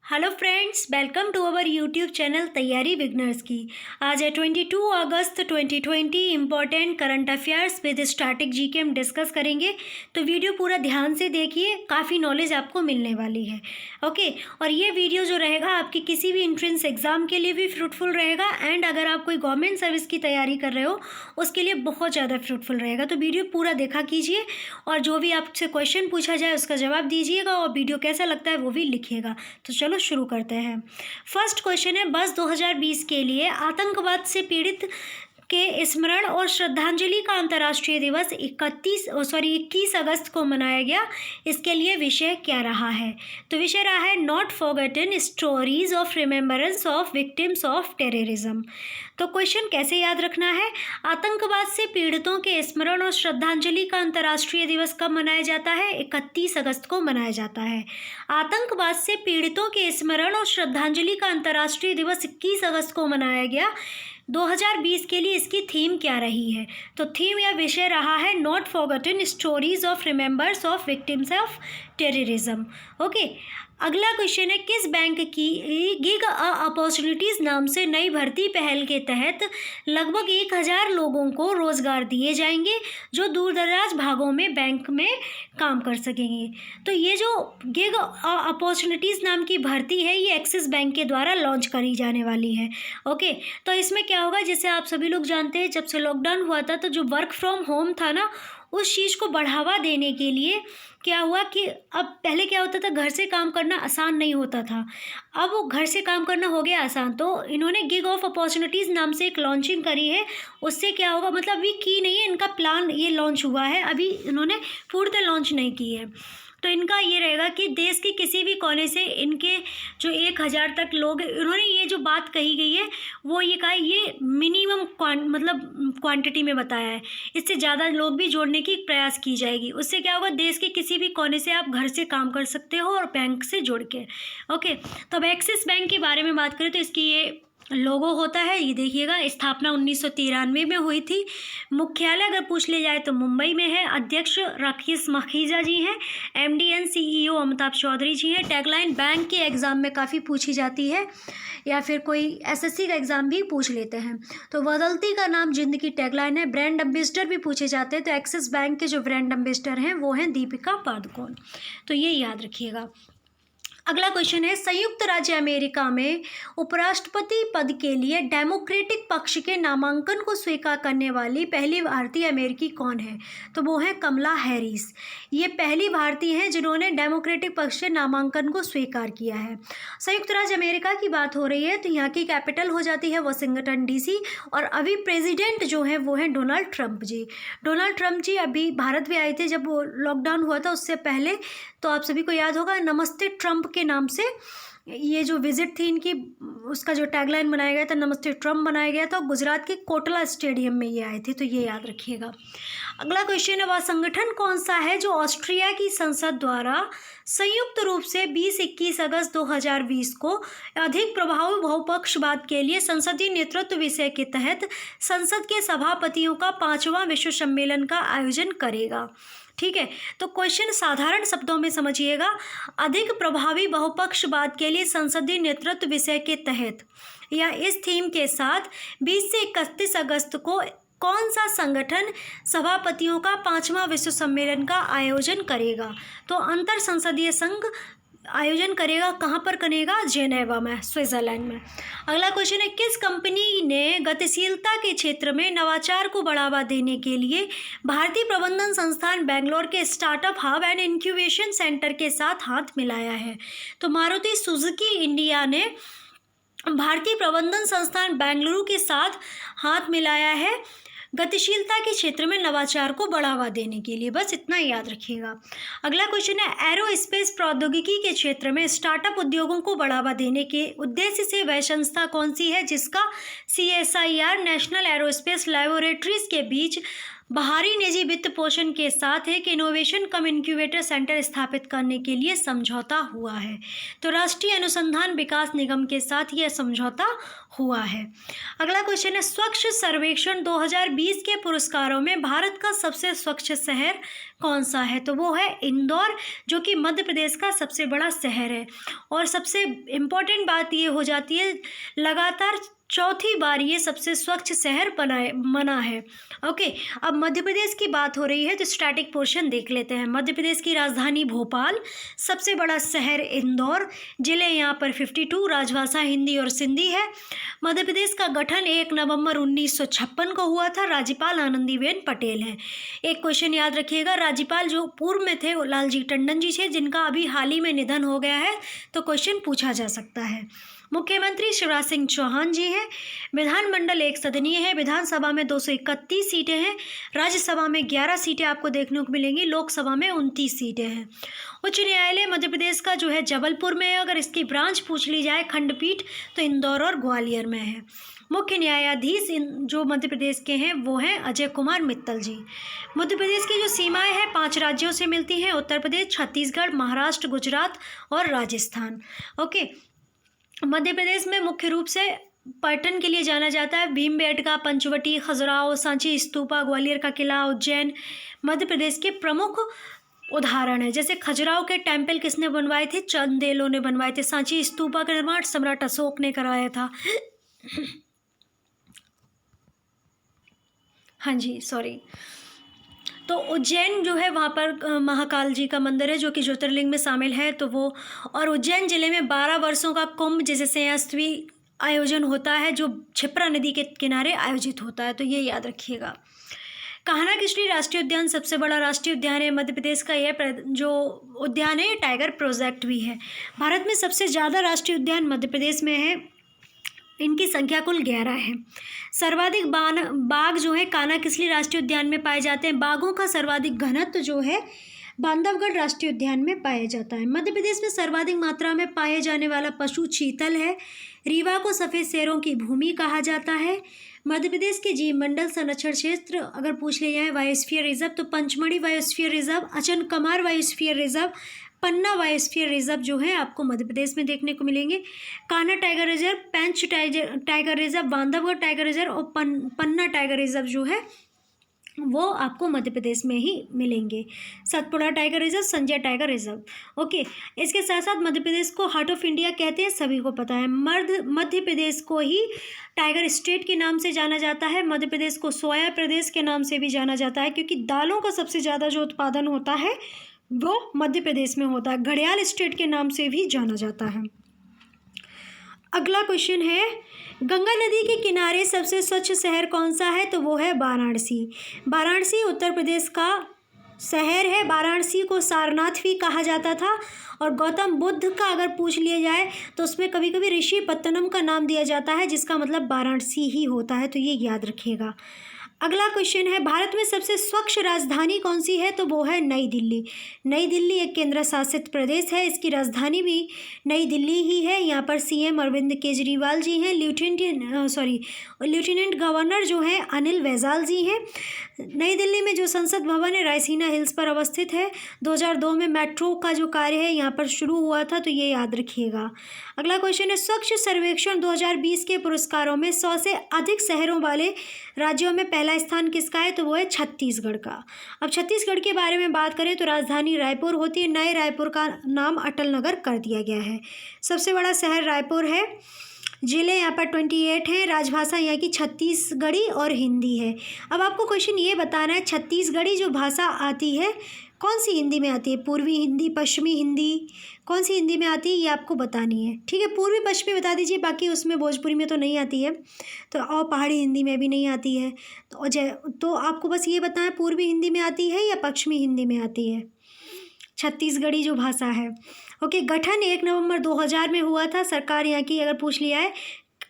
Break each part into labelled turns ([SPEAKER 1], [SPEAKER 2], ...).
[SPEAKER 1] Hello friends, welcome to our YouTube channel तैयारी beginners की। आज है 22 अगस्त 2020। Important current affairs with static GK हम डिस्कस करेंगे, तो वीडियो पूरा ध्यान से देखिए, काफ़ी नॉलेज आपको मिलने वाली है। ओके, और ये वीडियो जो रहेगा आपकी किसी भी एंट्रेंस एग्ज़ाम के लिए भी फ्रूटफुल रहेगा, एंड अगर आप कोई गवर्नमेंट सर्विस की तैयारी कर रहे हो उसके लिए बहुत ज़्यादा फ्रूटफुल रहेगा। तो वीडियो पूरा देखा कीजिए और जो भी आपसे क्वेश्चन पूछा जाए उसका जवाब दीजिएगा, और वीडियो कैसा लगता है वो भी लिखिएगा। तो चलो शुरू करते हैं। फर्स्ट क्वेश्चन है, वर्ष 2020 के लिए आतंकवाद से पीड़ित के स्मरण और श्रद्धांजलि का अंतर्राष्ट्रीय दिवस 21 अगस्त को मनाया गया। इसके लिए विषय क्या रहा है? तो विषय रहा है not forgotten stories of remembrance of victims of terrorism. तो क्वेश्चन कैसे याद रखना है? आतंकवाद से पीड़ितों के स्मरण और श्रद्धांजलि का अंतर्राष्ट्रीय दिवस कब मनाया जाता है? 31 अगस्त को मनाया जाता है। आतंकवाद से पीड़ितों के स्मरण और श्रद्धांजलि का अंतर्राष्ट्रीय दिवस 21 अगस्त को मनाया गया। 2020 के लिए इसकी थीम क्या रही है? तो थीम या विषय रहा है not forgotten stories of remembers of victims of terrorism. Okay, अगला क्वेश्चन है, किस बैंक की गिग अपॉर्चुनिटीज़ नाम से नई भर्ती पहल के तहत लगभग 1000 लोगों को रोज़गार दिए जाएंगे जो दूर दराज भागों में बैंक में काम कर सकेंगे? तो ये जो गिग अपॉर्चुनिटीज़ नाम की भर्ती है ये एक्सिस बैंक के द्वारा लॉन्च करी जाने वाली है। ओके, तो इसमें क्या होगा, जैसे आप सभी लोग जानते हैं, जब से लॉकडाउन हुआ था तो जो वर्क फ्रॉम होम था ना, उस चीज़ को बढ़ावा देने के लिए क्या हुआ कि अब पहले क्या होता था, घर से काम करना आसान नहीं होता था, अब वो घर से काम करना हो गया आसान। तो इन्होंने गिग ऑफ अपॉर्चुनिटीज़ नाम से एक लॉन्चिंग करी है। उससे क्या होगा, मतलब अभी की नहीं है, इनका प्लान ये लॉन्च हुआ है, अभी इन्होंने पूर्णतः लॉन्च नहीं की है। तो इनका ये रहेगा कि देश के किसी भी कोने से इनके जो 1000 तक लोग, इन्होंने ये जो बात कही गई है वो ये कहा है, ये मिनिमम क्वांटिटी में बताया है, इससे ज़्यादा लोग भी जोड़ने की प्रयास की जाएगी। उससे क्या होगा, देश के किसी भी कोने से आप घर से काम कर सकते हो और बैंक से जुड़ के। ओके, तो अब एक्सिस बैंक के बारे में बात करें तो इसकी ये लोगो होता है, ये देखिएगा। स्थापना 1993 में हुई थी। मुख्यालय अगर पूछ ले जाए तो मुंबई में है। अध्यक्ष राकेश मखीजा जी हैं। MD and CEO Amitabh Chaudhary ji हैं। टैगलाइन बैंक के एग्ज़ाम में काफ़ी पूछी जाती है, या फिर कोई एसएससी का एग्ज़ाम भी पूछ लेते हैं। तो बदलती का नाम जिंदगी टैगलाइन है। ब्रांड एम्बेसडर भी पूछे जाते हैं, तो एक्सिस बैंक के जो ब्रांड एम्बेसडर हैं वो हैं दीपिका पादुकोण। तो ये याद रखिएगा। अगला क्वेश्चन है, संयुक्त राज्य अमेरिका में उपराष्ट्रपति पद के लिए डेमोक्रेटिक पक्ष के नामांकन को स्वीकार करने वाली पहली भारतीय अमेरिकी कौन है? तो वो है कमला हैरिस। ये पहली भारतीय हैं जिन्होंने डेमोक्रेटिक पक्ष से नामांकन को स्वीकार किया है। संयुक्त राज्य अमेरिका की बात हो रही है तो यहाँ की कैपिटल हो जाती है वाशिंगटन डीसी, और अभी प्रेसिडेंट जो है वो है डोनाल्ड ट्रंप जी। डोनाल्ड ट्रंप जी अभी भारत भी आए थे जब वो लॉकडाउन हुआ था उससे पहले, तो आप सभी को याद होगा नमस्ते ट्रंप के नाम से ये जो विजिट थी इनकी, उसका जो टैगलाइन बनाया गया था नमस्ते ट्रंप बनाया गया था। गुजरात के कोटला स्टेडियम में ये आए थे, तो ये याद रखिएगा। अगला क्वेश्चन है, वह संगठन कौन सा है जो ऑस्ट्रिया की संसद द्वारा संयुक्त रूप से 20-21 अगस्त 2020 को अधिक प्रभावी बहुपक्षवाद के लिए संसदीय नेतृत्व विषय के तहत संसद के सभापतियों का 5वां विश्व सम्मेलन का आयोजन करेगा? ठीक है, तो क्वेश्चन साधारण शब्दों में समझिएगा। अधिक प्रभावी बहुपक्षवाद के लिए संसदीय नेतृत्व विषय के तहत या इस थीम के साथ 20 से 31 अगस्त को कौन सा संगठन सभापतियों का 5वां विश्व सम्मेलन का आयोजन करेगा? तो अंतर संसदीय संघ आयोजन करेगा। कहाँ पर करेगा? जेनेवा में, स्विट्जरलैंड में। अगला क्वेश्चन है, किस कंपनी ने गतिशीलता के क्षेत्र में नवाचार को बढ़ावा देने के लिए भारतीय प्रबंधन संस्थान बेंगलोर के startup hub and incubation centre के साथ हाथ मिलाया है? तो मारुति सुजुकी इंडिया ने भारतीय प्रबंधन संस्थान बेंगलुरु के साथ हाथ मिलाया है गतिशीलता के क्षेत्र में नवाचार को बढ़ावा देने के लिए। बस इतना ही याद रखिएगा। अगला क्वेश्चन है, एरोस्पेस प्रौद्योगिकी के क्षेत्र में स्टार्टअप उद्योगों को बढ़ावा देने के उद्देश्य से वह संस्था कौन सी है जिसका CSIR नेशनल एरोस्पेस लैबोरेटरीज के बीच बाहरी निजी वित्त पोषण के साथ एक इनोवेशन कम इंक्यूबेटर सेंटर स्थापित करने के लिए समझौता हुआ है? तो राष्ट्रीय अनुसंधान विकास निगम के साथ यह समझौता हुआ है। अगला क्वेश्चन है, स्वच्छ सर्वेक्षण 2020 के पुरस्कारों में भारत का सबसे स्वच्छ शहर कौन सा है, तो वो है इंदौर, जो कि मध्य प्रदेश का सबसे बड़ा शहर है। और सबसे इम्पोर्टेंट बात ये हो जाती है, लगातार चौथी बार ये सबसे स्वच्छ शहर बना है। ओके, अब मध्य प्रदेश की बात हो रही है तो स्टैटिक पोर्शन देख लेते हैं। मध्य प्रदेश की राजधानी भोपाल, सबसे बड़ा शहर इंदौर, जिले यहाँ पर 52, राजभाषा हिंदी और सिंधी है। मध्य प्रदेश का गठन 1 नवंबर 1956 को हुआ था। राज्यपाल आनंदीबेन पटेल हैं। एक क्वेश्चन याद रखिएगा, राज्यपाल जो पूर्व में थे वो लालजी टंडन जी थे, जिनका अभी हाल ही में निधन हो गया है, तो क्वेश्चन पूछा जा सकता है। मुख्यमंत्री शिवराज सिंह चौहान जी हैं। विधानमंडल एक सदनीय है। विधानसभा में 231 सीटें हैं। राज्यसभा में 11 सीटें आपको देखने को मिलेंगी। लोकसभा में 29 सीटें हैं। उच्च न्यायालय मध्य प्रदेश का जो है जबलपुर में है। अगर इसकी ब्रांच पूछ ली जाए खंडपीठ, तो इंदौर और ग्वालियर में है। मुख्य न्यायाधीश जो मध्य प्रदेश के हैं वो हैं अजय कुमार मित्तल जी। मध्य प्रदेश की जो सीमाएं हैं 5 राज्यों से मिलती हैं, उत्तर प्रदेश, छत्तीसगढ़, महाराष्ट्र, गुजरात और राजस्थान। ओके, मध्य प्रदेश में मुख्य रूप से पर्यटन के लिए जाना जाता है। भीमबेटका, पंचवटी, खजुराहो, सांची स्तूपा, ग्वालियर का किला, उज्जैन मध्य प्रदेश के प्रमुख उदाहरण है। जैसे खजुराहो के टेम्पल किसने बनवाए थे? चंदेलों ने बनवाए थे। सांची स्तूपा का निर्माण सम्राट अशोक ने कराया था। हाँ जी, सॉरी। तो उज्जैन जो है वहाँ पर महाकाल जी का मंदिर है, जो कि ज्योतिर्लिंग में शामिल है, तो वो। और उज्जैन जिले में 12 वर्षों का कुंभ जिसे संयस्वी आयोजन होता है, जो क्षिप्रा नदी के किनारे आयोजित होता है, तो ये याद रखिएगा। कान्हा किशोरी राष्ट्रीय उद्यान सबसे बड़ा राष्ट्रीय उद्यान है मध्य प्रदेश का। यह जो उद्यान है टाइगर प्रोजेक्ट भी है। भारत में सबसे ज़्यादा राष्ट्रीय उद्यान मध्य प्रदेश में है। इनकी संख्या कुल 11 है। सर्वाधिक बाघ जो है कान्हा किसली राष्ट्रीय उद्यान में पाए जाते हैं। बाघों का सर्वाधिक घनत्व जो है बांधवगढ़ राष्ट्रीय उद्यान में पाया जाता है। मध्य प्रदेश में सर्वाधिक मात्रा में पाए जाने वाला पशु चीतल है। रीवा को सफ़ेद शेरों की भूमि कहा जाता है। मध्य प्रदेश के जीव मंडल संरक्षण क्षेत्र अगर पूछ लिया जाए बायोस्फीयर रिजर्व, तो Pachmarhi biosphere reserve, Achanakmar biosphere reserve, Panna biosphere reserve जो है आपको मध्य प्रदेश में देखने को मिलेंगे। Kanha tiger reserve, Pench tiger reserve, Bandhavgarh tiger reserve और पन्ना टाइगर रिजर्व जो है वो आपको मध्य प्रदेश में ही मिलेंगे। Satpura tiger reserve, Sanjay tiger reserve. Okay, इसके साथ साथ मध्य प्रदेश को हार्ट ऑफ इंडिया कहते हैं, सभी को पता है। मध्य प्रदेश को ही टाइगर स्टेट के नाम से जाना जाता है। मध्य प्रदेश को सोया प्रदेश के नाम से भी जाना जाता है, क्योंकि दालों का सबसे ज़्यादा जो उत्पादन होता है वो मध्य प्रदेश में होता है। घड़ियाल स्टेट के नाम से भी जाना जाता है। अगला क्वेश्चन है, गंगा नदी के किनारे सबसे स्वच्छ शहर कौन सा है? तो वो है वाराणसी। वाराणसी उत्तर प्रदेश का शहर है। वाराणसी को सारनाथ भी कहा जाता था। और गौतम बुद्ध का अगर पूछ लिया जाए तो उसमें कभी कभी ऋषि पत्तनम का नाम दिया जाता है, जिसका मतलब वाराणसी ही होता है, तो ये याद रखिएगा। अगला क्वेश्चन है, भारत में सबसे स्वच्छ राजधानी कौन सी है? तो वो है नई दिल्ली। नई दिल्ली एक केंद्र शासित प्रदेश है। इसकी राजधानी भी नई दिल्ली ही है। यहाँ पर सीएम अरविंद केजरीवाल जी हैं। लेफ्टिनेंट गवर्नर जो हैं अनिल बैजल जी हैं। नई दिल्ली में जो संसद भवन है रायसीना हिल्स पर अवस्थित है। 2002 में मेट्रो का जो कार्य है यहाँ पर शुरू हुआ था, तो ये याद रखिएगा। अगला क्वेश्चन है, स्वच्छ सर्वेक्षण 2020 के पुरस्कारों में 100 से अधिक शहरों वाले राज्यों में पहला स्थान किसका है? तो वो है छत्तीसगढ़ का। अब छत्तीसगढ़ के बारे में बात करें तो राजधानी रायपुर होती है। नए रायपुर का नाम अटल नगर कर दिया गया है। सबसे बड़ा शहर रायपुर है। जिले यहाँ पर 28 हैं। राजभाषा यहाँ की छत्तीसगढ़ी और हिंदी है। अब आपको क्वेश्चन ये बताना है, छत्तीसगढ़ी जो भाषा आती है कौन सी हिंदी में आती है? पूर्वी हिंदी, पश्चिमी हिंदी, कौन सी हिंदी में आती है ये आपको बतानी है। ठीक है, पूर्वी पश्चिमी बता दीजिए, बाकी उसमें भोजपुरी में तो नहीं आती है, तो और पहाड़ी हिंदी में भी नहीं आती है। तो आपको बस ये बताना है पूर्वी हिंदी में आती है या पश्चिमी हिंदी में आती है छत्तीसगढ़ी जो भाषा है। ओके, गठन 1 नवंबर 2000 में हुआ था। सरकार यहाँ की अगर पूछ लिया है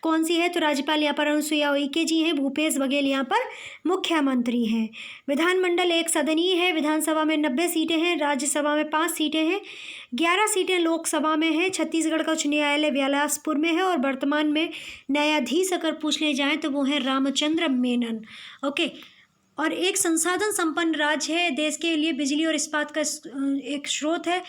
[SPEAKER 1] कौन सी है, तो राज्यपाल यहाँ पर अनुसुईया उइके जी हैं। भूपेश बघेल यहाँ पर मुख्यमंत्री हैं। विधानमंडल एक सदनीय है। विधानसभा में 90 सीटें हैं। राज्यसभा में 5 सीटें हैं। 11 सीटें लोकसभा में हैं। छत्तीसगढ़ का उच्च न्यायालय बिलासपुर में है। और वर्तमान में न्यायाधीश अगर पूछ ले जाएँ तो वो हैं रामचंद्र मेनन। ओके, और एक संसाधन संपन्न राज्य है। देश के लिए बिजली और इस्पात का एक स्रोत है,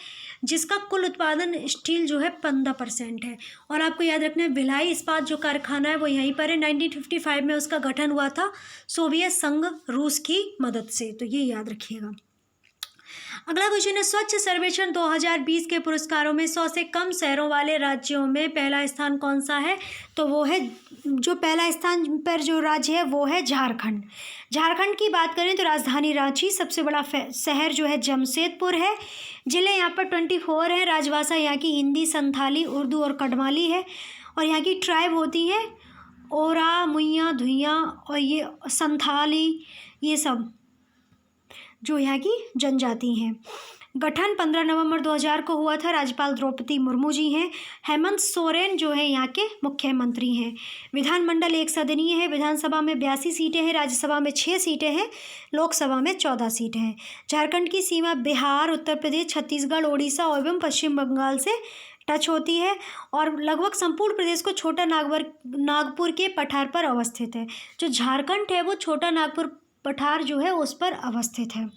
[SPEAKER 1] जिसका कुल उत्पादन स्टील जो है 15% है। और आपको याद रखना है भिलाई इस्पात जो कारखाना है वो यहीं पर है। 1955 में उसका गठन हुआ था सोवियत संघ रूस की मदद से, तो ये याद रखिएगा। अगला क्वेश्चन है, स्वच्छ सर्वेक्षण 2020 के पुरस्कारों में 100 से कम शहरों वाले राज्यों में पहला स्थान कौन सा है? तो वो है, जो पहला स्थान पर जो राज्य है वो है झारखंड। झारखंड की बात करें तो राजधानी रांची, सबसे बड़ा शहर जो है जमशेदपुर है। ज़िले यहाँ पर 24 हैं। राजभाषा यहाँ की हिंदी, संथाली, उर्दू और कड़माली है। और यहाँ की ट्राइब होती है ओरा, मुइया, धुइयाँ और ये संथाली, ये सब जो यहाँ की जनजाति हैं। गठन 15 नवंबर 2000 को हुआ था। राज्यपाल द्रौपदी मुर्मू जी हैं। हेमंत सोरेन जो है यहाँ के मुख्यमंत्री हैं। विधानमंडल एक सदनीय है। विधानसभा में 82 सीटें हैं, राज्यसभा में 6 सीटें हैं, लोकसभा में 14 सीटें हैं। झारखंड की सीमा बिहार, उत्तर प्रदेश, छत्तीसगढ़, उड़ीसा एवं पश्चिम बंगाल से टच होती है और लगभग संपूर्ण प्रदेश को छोटा नागपुर के पठार पर अवस्थित है। जो झारखंड है वो छोटा नागपुर पठार जो है उस पर अवस्थित है।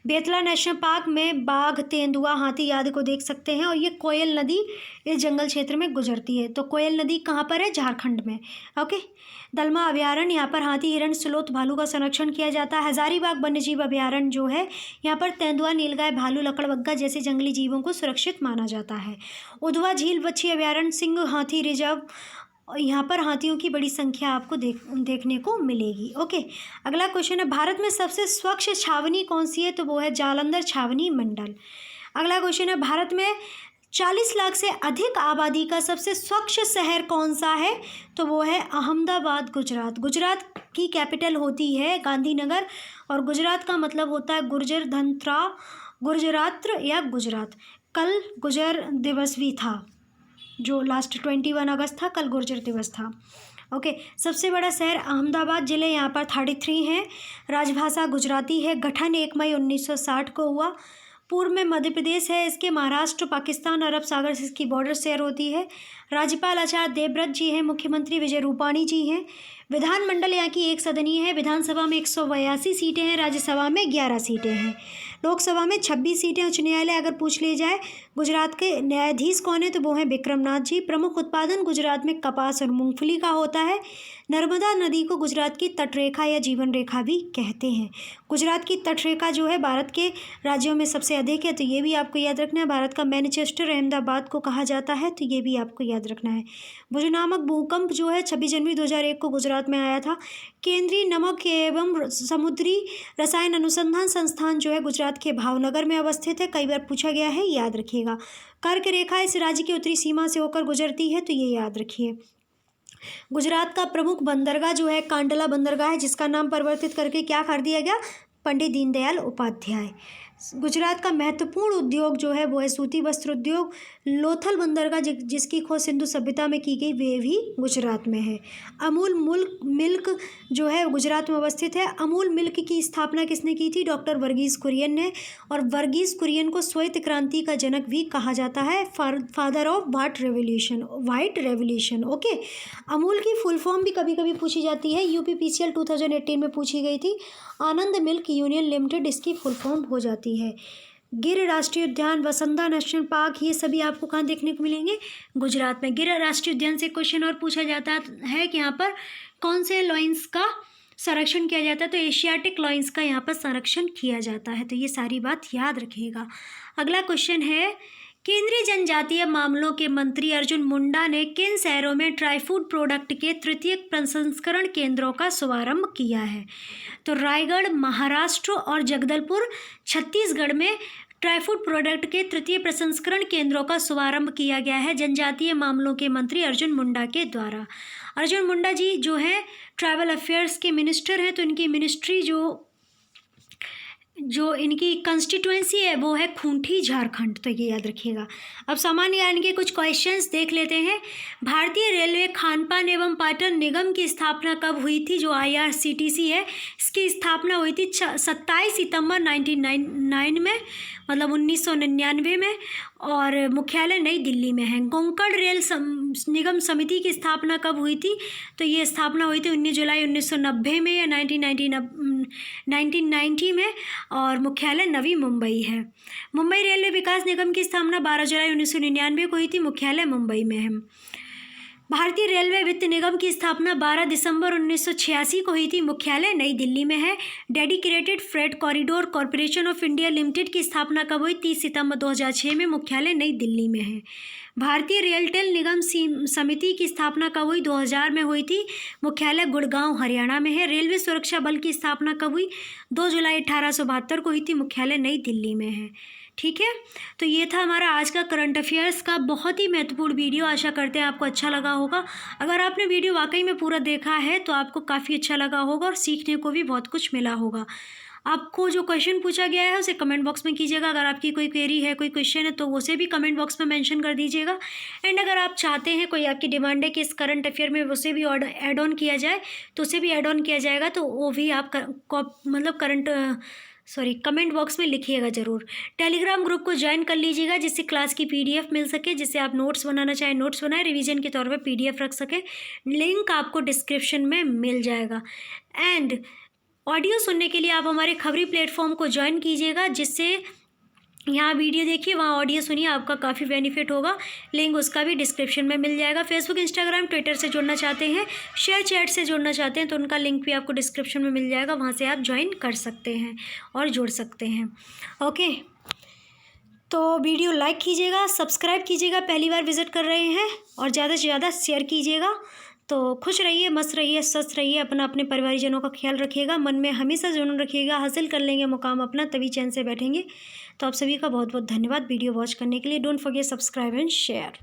[SPEAKER 1] बेतला नेशनल पार्क में बाघ, तेंदुआ, हाथी आदि को देख सकते हैं और ये कोयल नदी इस जंगल क्षेत्र में गुजरती है। तो कोयल नदी कहाँ पर है? झारखंड में। ओके। दलमा अभयारण्य, यहाँ पर हाथी, हिरण, स्लोथ, भालू का संरक्षण किया जाता है। हजारीबाग वन्यजीव अभयारण्य जो है यहाँ पर तेंदुआ, नीलगाय, भालू, लकड़बग्गा जैसे जंगली जीवों को सुरक्षित माना जाता है। उधवा झील बच्छी अभयारण्य, सिंह हाथी रिजर्व, यहाँ पर हाथियों की बड़ी संख्या आपको देखने को मिलेगी। ओके। अगला क्वेश्चन है, भारत में सबसे स्वच्छ छावनी कौन सी है? तो वो है जालंधर छावनी मंडल। अगला क्वेश्चन है, भारत में 40 लाख से अधिक आबादी का सबसे स्वच्छ शहर कौन सा है? तो वो है अहमदाबाद, गुजरात। गुजरात की कैपिटल होती है गांधीनगर और गुजरात का मतलब होता है गुर्जर धनत्रा, गुर्जरात्र या गुजरात। कल गुर्जर दिवस भी था, जो लास्ट 21 अगस्त था, कल गुर्जर दिवस था। ओके। सबसे बड़ा शहर अहमदाबाद, ज़िले यहाँ पर 33 हैं। राजभाषा गुजराती है। गठन 1 मई 1960 को हुआ। पूर्व में मध्य प्रदेश है इसके, महाराष्ट्र, पाकिस्तान, अरब सागर से इसकी बॉर्डर शेयर होती है। राज्यपाल आचार्य देवव्रत जी हैं। मुख्यमंत्री विजय रूपाणी जी हैं। विधानमंडल यहाँ की एक सदनीय है। विधानसभा में 182 सीटें हैं, राज्यसभा में 11 सीटें हैं, लोकसभा में 26 सीटें। उच्च न्यायालय अगर पूछ ली जाए गुजरात के न्यायाधीश कौन है तो वो हैं विक्रमनाथ जी। प्रमुख उत्पादन गुजरात में कपास और मूंगफली का होता है। नर्मदा नदी को गुजरात की तटरेखा या जीवन रेखा भी कहते हैं। गुजरात की तटरेखा जो है भारत के राज्यों में सबसे अधिक है, तो ये भी आपको याद रखना है। भारत का मैनचेस्टर अहमदाबाद को कहा जाता है, तो ये भी आपको याद रखना है। भुज नामक भूकंप जो है 26 जनवरी 2001 को गुजरात में आया था। केंद्रीय नमक एवं समुद्री रसायन अनुसंधान संस्थान जो है गुजरात के भावनगर में अवस्थित है। कई बार पूछा गया है, याद रखिएगा। कर्क रेखा इस राज्य की उत्तरी सीमा से होकर गुजरती है, तो ये याद रखिए। गुजरात का प्रमुख बंदरगाह जो है कांडला बंदरगाह है, जिसका नाम परिवर्तित करके क्या कर दिया गया? पंडित दीनदयाल उपाध्याय। गुजरात का महत्वपूर्ण उद्योग जो है वो है सूती वस्त्र उद्योग। लोथल बंदरगाह जिसकी खोज सिंधु सभ्यता में की गई, वे भी गुजरात में है। अमूल मिल्क जो है गुजरात में अवस्थित है। अमूल मिल्क की स्थापना किसने की थी? डॉक्टर वर्गीस कुरियन ने। और वर्गीस कुरियन को श्वेत क्रांति का जनक भी कहा जाता है, father of white revolution. Okay. Amul की फुल फॉर्म भी कभी कभी पूछी जाती है। यूपीपीसीएल 2018 में पूछी गई थी। आनंद मिल्क यूनियन लिमिटेड इसकी फुल फॉर्म हो जाती है। गिर राष्ट्रीय उद्यान, वसंदा नेशनल पार्क, ये सभी आपको कहाँ देखने को मिलेंगे? गुजरात में। गिर राष्ट्रीय उद्यान से क्वेश्चन और पूछा जाता है कि यहाँ पर कौन से लॉयंस का संरक्षण किया जाता है? तो एशियाटिक लॉयंस का यहाँ पर संरक्षण किया जाता है, तो ये सारी बात याद रखिएगा। अगला क्वेश्चन है, केंद्रीय जनजातीय मामलों के मंत्री अर्जुन मुंडा ने किन शहरों में ट्राई फूड प्रोडक्ट के तृतीय प्रसंस्करण केंद्रों का शुभारंभ किया है? तो रायगढ़ महाराष्ट्र और जगदलपुर छत्तीसगढ़ में ट्राई फूड प्रोडक्ट के तृतीय प्रसंस्करण केंद्रों का शुभारंभ किया गया है जनजातीय मामलों के मंत्री अर्जुन मुंडा के द्वारा। अर्जुन मुंडा जी जो है ट्राइबल अफेयर्स के मिनिस्टर हैं, तो इनकी मिनिस्ट्री जो इनकी कंस्टिट्यूएंसी है वो है खूंटी, झारखंड, तो ये याद रखिएगा। अब सामान्य ज्ञान के कुछ क्वेश्चंस देख लेते हैं। भारतीय रेलवे खानपान एवं पर्यटन निगम की स्थापना कब हुई थी? जो IRCTC है, इसकी स्थापना हुई थी 27 सितंबर 1999 में, मतलब 1999 में, और मुख्यालय नई दिल्ली में है। कोंकण रेल निगम समिति की स्थापना कब हुई थी? तो ये स्थापना हुई थी 19 जुलाई 1990 में या 1990 में, और मुख्यालय नवी मुंबई है। मुंबई रेलवे विकास निगम की स्थापना 12 जुलाई 1999 को हुई थी, मुख्यालय मुंबई में है। भारतीय रेलवे वित्त निगम की स्थापना 12 दिसंबर 1986 को हुई थी। मुख्यालय नई दिल्ली में है। Dedicated freight corridor corporation of India limited की स्थापना कब हुई? 30 सितंबर 2006 में। मुख्यालय नई दिल्ली में है। भारतीय रेलटेल निगम समिति की स्थापना कब हुई? 2000 में हुई थी। मुख्यालय गुड़गांव हरियाणा में है। रेलवे सुरक्षा बल की स्थापना कब हुई? 2 जुलाई 1872 को हुई थी। मुख्यालय नई दिल्ली में है। ठीक है, तो ये था हमारा आज का करंट अफेयर्स का बहुत ही महत्वपूर्ण वीडियो। आशा करते हैं आपको अच्छा लगा होगा। अगर आपने वीडियो वाकई में पूरा देखा है तो आपको काफ़ी अच्छा लगा होगा और सीखने को भी बहुत कुछ मिला होगा। आपको जो क्वेश्चन पूछा गया है उसे कमेंट बॉक्स में कीजिएगा। अगर आपकी कोई क्वेरी है, कोई क्वेश्चन है तो उसे भी कमेंट बॉक्स में मेंशन कर दीजिएगा। एंड अगर आप चाहते हैं, कोई आपकी डिमांड है कि इस करंट अफेयर में उसे भी ऐड ऑन किया जाए तो उसे भी ऐड ऑन किया जाएगा, तो वो भी आप कमेंट बॉक्स में लिखिएगा ज़रूर। टेलीग्राम ग्रुप को ज्वाइन कर लीजिएगा जिससे क्लास की पीडीएफ मिल सके, जिससे आप नोट्स बनाना चाहें नोट्स बनाएं, रिवीजन के तौर पे पीडीएफ रख सकें। लिंक आपको डिस्क्रिप्शन में मिल जाएगा। एंड ऑडियो सुनने के लिए आप हमारे खबरी प्लेटफॉर्म को ज्वाइन कीजिएगा, जिससे यहाँ वीडियो देखिए, वहाँ ऑडियो सुनिए, आपका काफ़ी बेनिफिट होगा। लिंक उसका भी डिस्क्रिप्शन में मिल जाएगा। फेसबुक, इंस्टाग्राम, ट्विटर से जुड़ना चाहते हैं, शेयर चैट से जुड़ना चाहते हैं तो उनका लिंक भी आपको डिस्क्रिप्शन में मिल जाएगा, वहाँ से आप ज्वाइन कर सकते हैं और जुड़ सकते हैं। ओके, तो वीडियो लाइक कीजिएगा, सब्सक्राइब कीजिएगा पहली बार विजिट कर रहे हैं, और ज़्यादा से ज़्यादा शेयर कीजिएगा। तो खुश रहिए, मस्त रहिए, स्वस्थ रहिए, अपने परिवारजनों का ख्याल रखिएगा, मन में हमेशा जुनून रखिएगा। हासिल कर लेंगे मुकाम अपना, तभी चैन से बैठेंगे। तो आप सभी का बहुत बहुत धन्यवाद वीडियो वॉच करने के लिए। Don't forget subscribe and share.